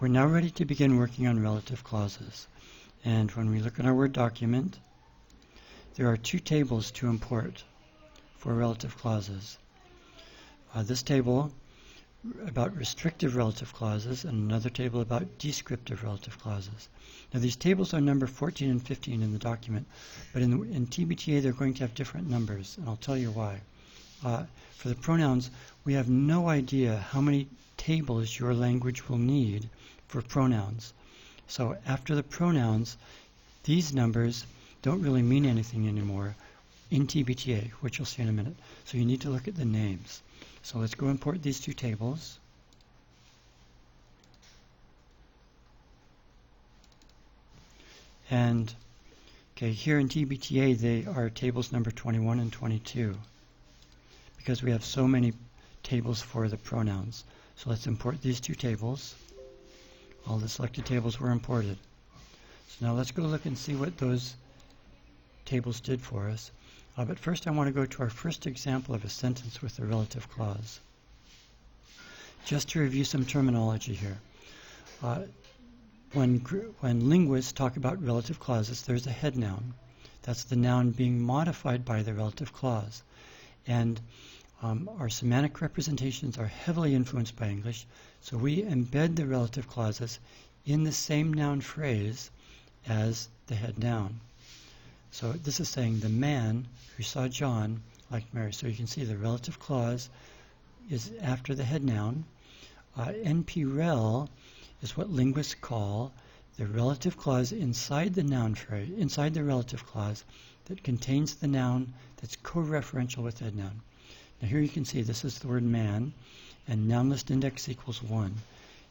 We're now ready to begin working on relative clauses. And when we look at our Word document, there are two tables to import for relative clauses. This table about restrictive relative clauses and another table about descriptive relative clauses. Now these tables are number 14 and 15 in the document, but in TBTA they're going to have different numbers, and I'll tell you why. For the pronouns, we have no idea how many tables your language will need for pronouns. So after the pronouns, these numbers don't really mean anything anymore in TBTA, which you'll see in a minute. So you need to look at the names. So let's go import these two tables. And here in TBTA, they are tables number 21 and 22 because we have so many tables for the pronouns. So let's import these two tables. All the selected tables were imported. So now let's go look and see what those tables did for us. But first I want to go to our first example of a sentence with a relative clause. Just to review some terminology here. When linguists talk about relative clauses, there's a head noun. That's the noun being modified by the relative clause. And our semantic representations are heavily influenced by English, so we embed the relative clauses in the same noun phrase as the head noun. So this is saying the man who saw John liked Mary. So you can see the relative clause is after the head noun. NP-rel is what linguists call the relative clause inside the noun phrase, inside the relative clause that contains the noun that's co-referential with the head noun. Now here you can see this is the word man, and noun list index equals 1.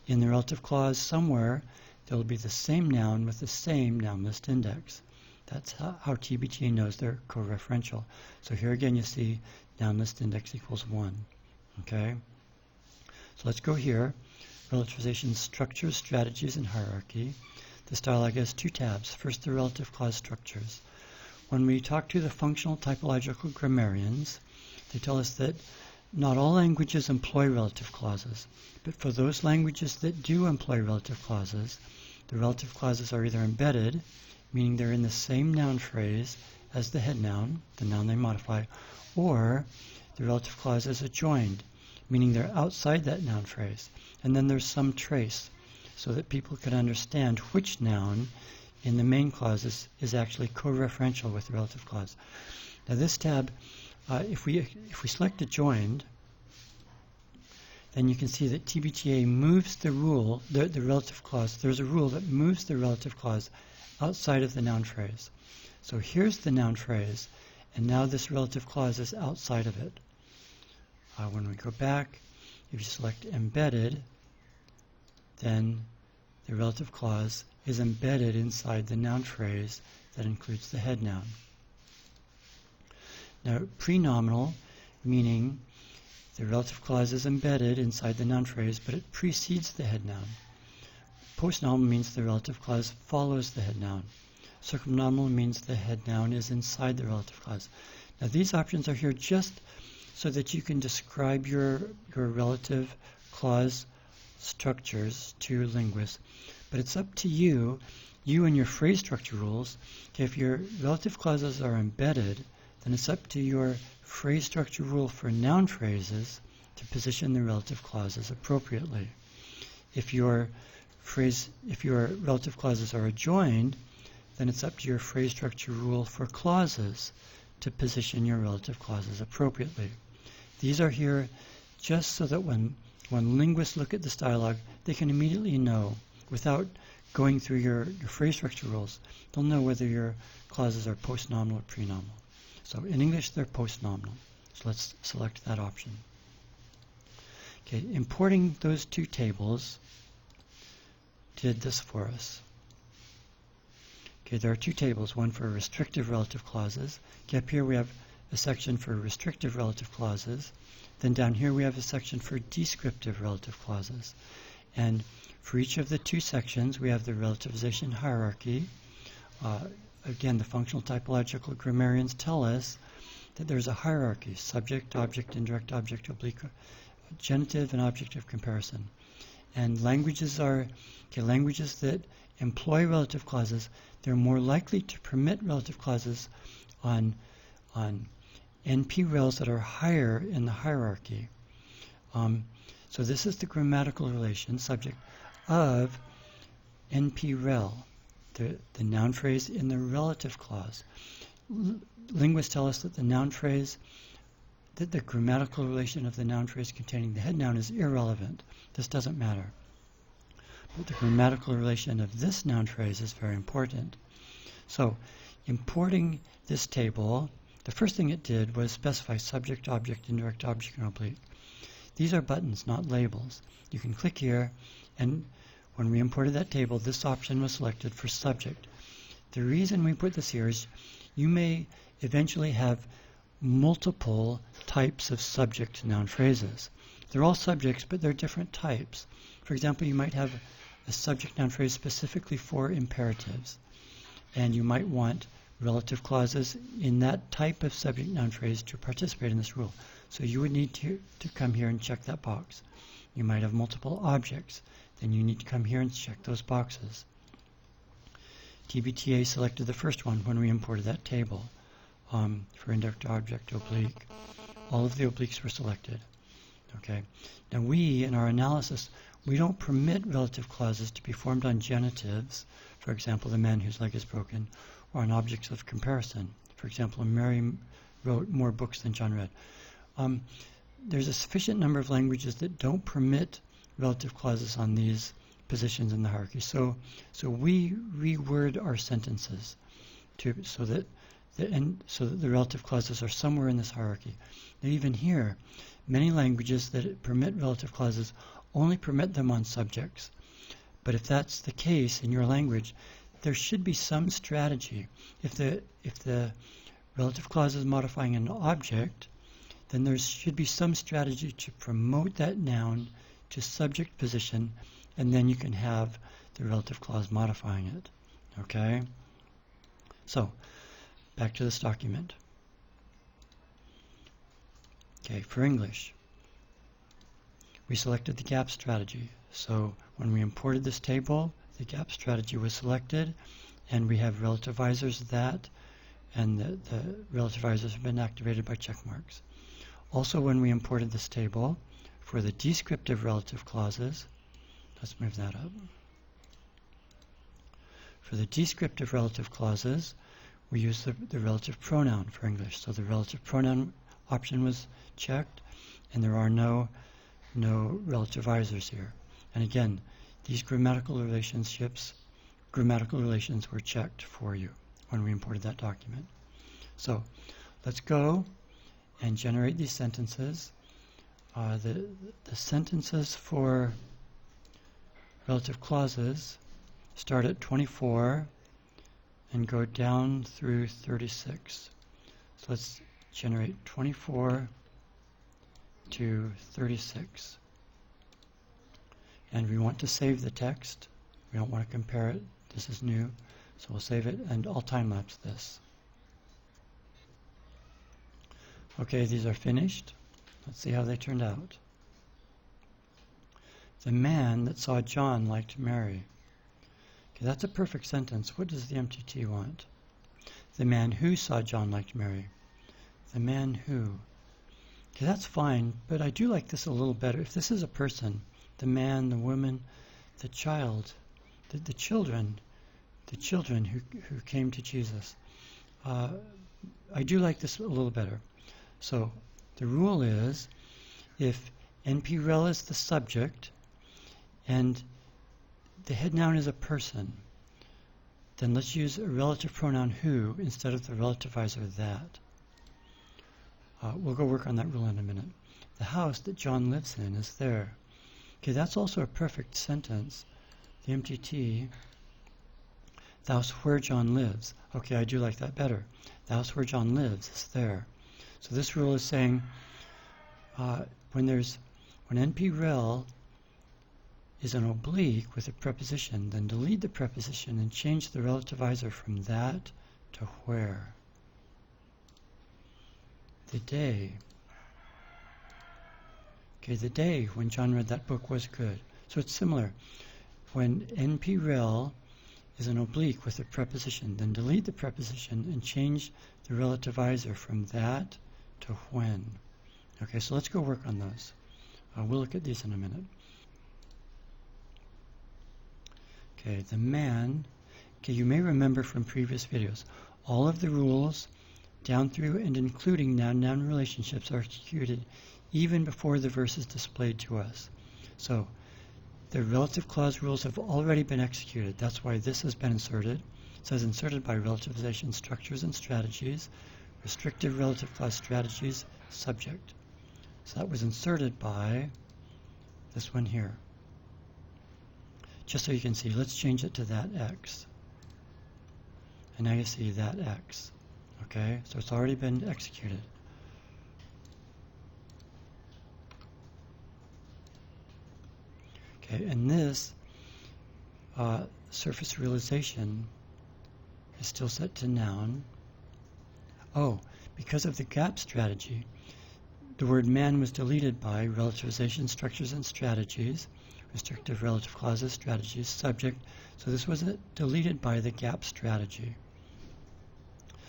In the relative clause somewhere, there will be the same noun with the same noun list index. That's how TBTA knows they're co-referential. So here again you see noun list index equals 1. Okay? So let's go here. Relativization structures, strategies, and hierarchy. This dialog has two tabs. First, the relative clause structures. When we talk to the functional typological grammarians, they tell us that not all languages employ relative clauses, but for those languages that do employ relative clauses, the relative clauses are either embedded, meaning they're in the same noun phrase as the head noun, the noun they modify, or the relative clause is adjoined, meaning they're outside that noun phrase. And then there's some trace, so that people can understand which noun in the main clause is actually co-referential with the relative clause. Now this tab, if we select adjoined, then you can see that TBTA moves the rule, the relative clause. There's a rule that moves the relative clause outside of the noun phrase. So here's the noun phrase, and now this relative clause is outside of it. When we go back, if you select embedded, then the relative clause is embedded inside the noun phrase that includes the head noun. Now, prenominal, meaning the relative clause is embedded inside the noun phrase, but it precedes the head noun. Postnominal means the relative clause follows the head noun. Circumnominal means the head noun is inside the relative clause. Now, these options are here just so that you can describe your relative clause structures to linguists. But it's up to you and your phrase structure rules. Okay, if your relative clauses are embedded, then it's up to your phrase structure rule for noun phrases to position the relative clauses appropriately. If your relative clauses are adjoined, then it's up to your phrase structure rule for clauses to position your relative clauses appropriately. These are here just so that when linguists look at this dialog, they can immediately know, without going through your phrase structure rules, they'll know whether your clauses are postnominal or prenominal. So in English, they're postnominal. So let's select that option. Okay, importing those two tables did this for us. Okay, there are two tables, one for restrictive relative clauses. Okay, up here we have a section for restrictive relative clauses. Then down here we have a section for descriptive relative clauses. And for each of the two sections, we have the relativization hierarchy. Again, the functional typological grammarians tell us that there's a hierarchy: subject, object, indirect object, oblique, genitive, and object of comparison. And languages that employ relative clauses, they're more likely to permit relative clauses on NP rels that are higher in the hierarchy. So this is the grammatical relation, subject of NP rel, the noun phrase in the relative clause. Linguists tell us that the noun phrase, that the grammatical relation of the noun phrase containing the head noun is irrelevant. This doesn't matter. But the grammatical relation of this noun phrase is very important. So, importing this table, the first thing it did was specify subject, object, indirect object, and oblique. These are buttons, not labels. You can click here, and when we imported that table, this option was selected for subject. The reason we put this here is you may eventually have multiple types of subject noun phrases. They're all subjects, but they're different types. For example, you might have a subject noun phrase specifically for imperatives, and you might want relative clauses in that type of subject noun phrase to participate in this rule. So you would need to come here and check that box. You might have multiple objects. Then you need to come here and check those boxes. TBTA selected the first one when we imported that table for indirect object oblique. All of the obliques were selected. Okay. Now we, in our analysis, we don't permit relative clauses to be formed on genitives, for example, the man whose leg is broken, or on objects of comparison. For example, Mary wrote more books than John read. There's a sufficient number of languages that don't permit relative clauses on these positions in the hierarchy. So we reword our sentences so that the relative clauses are somewhere in this hierarchy. Now even here, many languages that permit relative clauses only permit them on subjects. But if that's the case in your language, there should be some strategy. If the relative clause is modifying an object, then there should be some strategy to promote that noun to subject position, and then you can have the relative clause modifying it. Okay? So, back to this document. Okay, for English, we selected the gap strategy. So when we imported this table, the gap strategy was selected, and we have relativizers that, and the relativizers have been activated by check marks. Also, when we imported this table, for the descriptive relative clauses, let's move that up. For the descriptive relative clauses, we use the relative pronoun for English. So the relative pronoun option was checked, and there are no relativizers here. And again, these grammatical relations were checked for you when we imported that document. So let's go and generate these sentences. The sentences for relative clauses start at 24 and go down through 36. So let's generate 24 to 36. And we want to save the text. We don't want to compare it. This is new. So we'll save it, and I'll time-lapse this. Okay, these are finished. Let's see how they turned out. The man that saw John liked Mary. Okay, that's a perfect sentence. What does the MTT want? The man who saw John liked Mary. The man who. Okay, that's fine, but I do like this a little better. If this is a person, the man, the woman, the child, the children who came to Jesus, I do like this a little better. So the rule is, if NP-rel is the subject and the head noun is a person, then let's use a relative pronoun who instead of the relativizer that. We'll go work on that rule in a minute. The house that John lives in is there. Okay, that's also a perfect sentence. The MTT, the house where John lives. Okay, I do like that better. The house where John lives is there. So this rule is saying when NP-rel is an oblique with a preposition, then delete the preposition and change the relativizer from that to where. The day. Okay, the day when John read that book was good. So it's similar. When NP-rel is an oblique with a preposition, then delete the preposition and change the relativizer from that to when. Okay, so let's go work on those. We'll look at these in a minute. Okay, the man. Okay, you may remember from previous videos, all of the rules down through and including noun-noun relationships are executed even before the verse is displayed to us. So the relative clause rules have already been executed. That's why this has been inserted. It says inserted by relativization structures and strategies, restrictive relative clause strategies, subject. So that was inserted by this one here. Just so you can see, let's change it to that X. And now you see that X. Okay, so it's already been executed. Okay, and this surface realization is still set to noun. Oh, because of the gap strategy, the word man was deleted by relativization structures and strategies, restrictive relative clauses, strategies, subject. So this was deleted by the gap strategy.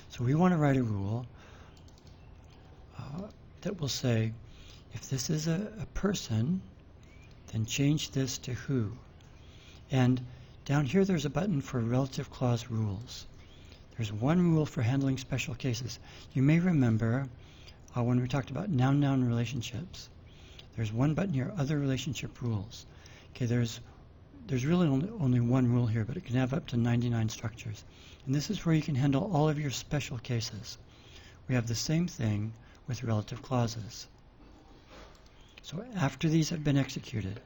So we want to write a rule that will say, if this is a person, then change this to who. And down here there's a button for relative clause rules. There's one rule for handling special cases. You may remember when we talked about noun-noun relationships. There's one button here, other relationship rules. Okay, there's really only one rule here, but it can have up to 99 structures. And this is where you can handle all of your special cases. We have the same thing with relative clauses. So after these have been executed,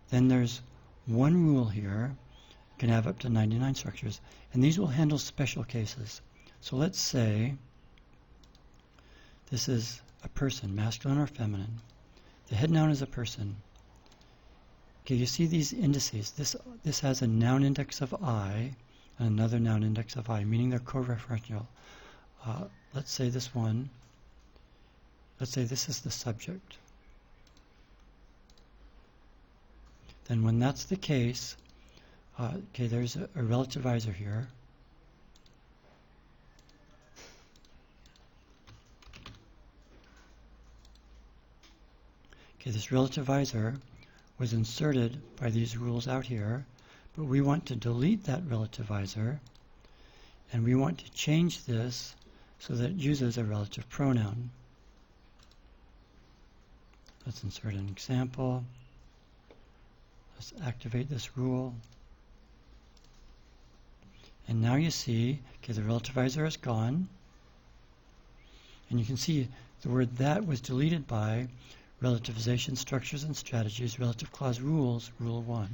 then there's one rule here, can have up to 99 structures, and these will handle special cases. So let's say this is a person, masculine or feminine. The head noun is a person. Okay, you see these indices. This has a noun index of I and another noun index of I, meaning they're co-referential. Let's say this one. Let's say this is the subject. Then when that's the case, okay, there's a relativizer here. Okay, this relativizer was inserted by these rules out here, but we want to delete that relativizer, and we want to change this so that it uses a relative pronoun. Let's insert an example. Let's activate this rule. And now you see, okay, the relativizer is gone. And you can see the word that was deleted by relativization structures and strategies, relative clause rules, rule 1.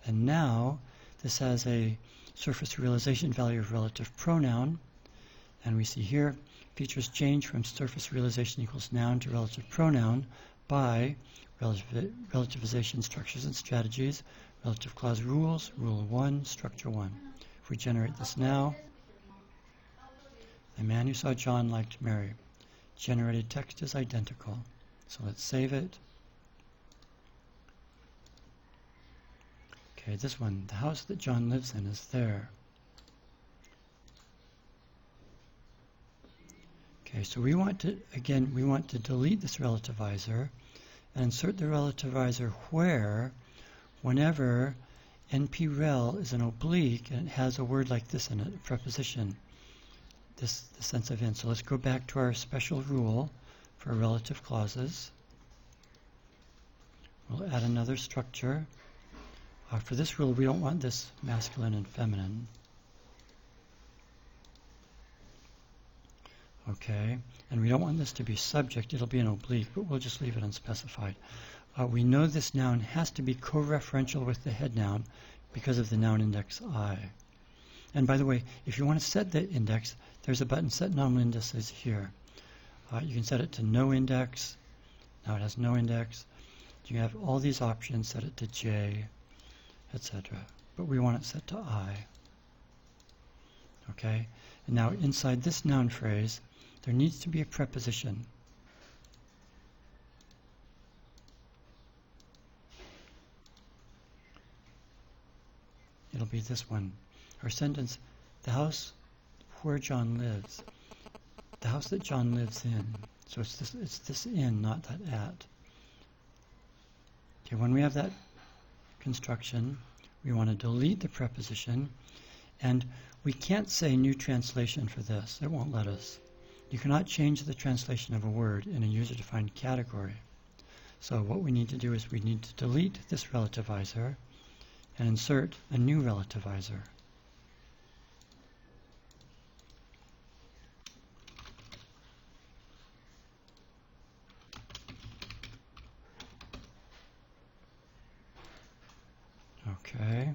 And now this has a surface realization value of relative pronoun. And we see here features change from surface realization equals noun to relative pronoun by relativization structures and strategies, relative clause rules, rule 1, structure 1. If we generate this now, the man who saw John liked Mary. Generated text is identical. So let's save it. Okay, this one, the house that John lives in is there. Okay, so we want to delete this relativizer and insert the relativizer where, whenever NP-rel is an oblique and it has a word like this in it, a preposition, the sense of in. So let's go back to our special rule for relative clauses. We'll add another structure. For this rule, we don't want this masculine and feminine. Okay, and we don't want this to be subject. It'll be an oblique, but we'll just leave it unspecified. We know this noun has to be co-referential with the head noun because of the noun index I. And by the way, if you want to set the index, there's a button, Set Nominal Indices, here. You can set it to no index. Now it has no index. You have all these options, set it to J, etc. But we want it set to I. Okay? And now inside this noun phrase, there needs to be a preposition. it'll be this one. Our sentence, the house where John lives. The house that John lives in. So it's this in, not that at. Okay, when we have that construction, we want to delete the preposition, and we can't say new translation for this. It won't let us. You cannot change the translation of a word in a user-defined category. So what we need to do is we need to delete this relativizer and insert a new relativizer. Okay.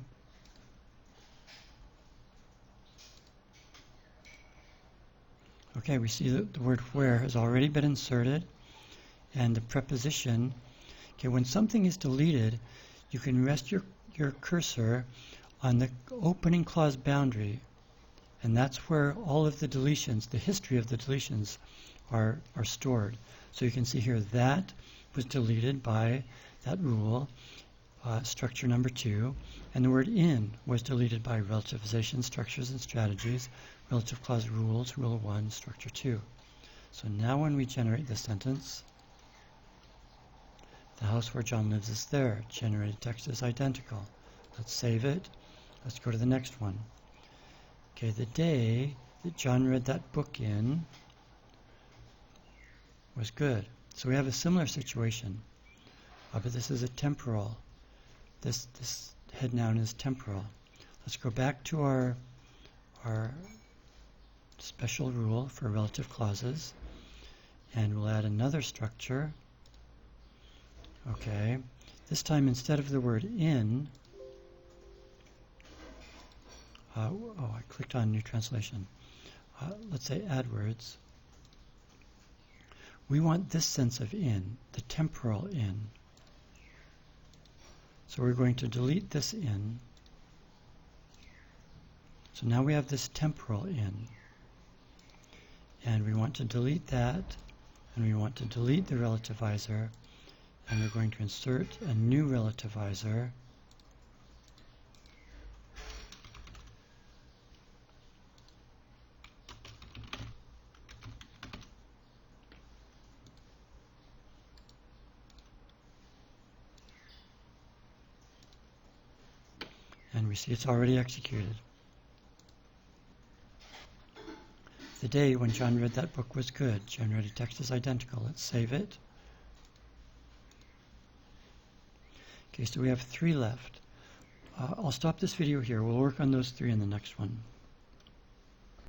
Okay, we see that the word where has already been inserted, and the preposition. Okay, when something is deleted, you can rest your cursor on the opening clause boundary, and that's where all of the deletions, the history of the deletions, are stored. So you can see here that was deleted by that rule, structure number 2, and the word in was deleted by relativization, structures and strategies, relative clause rules, rule 1, structure 2. So now when we generate the sentence, the house where John lives is there. Generated text is identical. Let's save it. Let's go to the next one. Okay, the day that John read that book in was good. So we have a similar situation, but this is a temporal. This head noun is temporal. Let's go back to our special rule for relative clauses, and we'll add another structure. Okay, this time instead of the word in, I clicked on new translation. Let's say AdWords. We want this sense of in, the temporal in. So we're going to delete this in. So now we have this temporal in. And we want to delete that, and we want to delete the relativizer, and we're going to insert a new relativizer. And we see it's already executed. The day when John read that book was good. Generated text is identical. Let's save it. Okay, so we have 3 left. I'll stop this video here. We'll work on those 3 in the next one.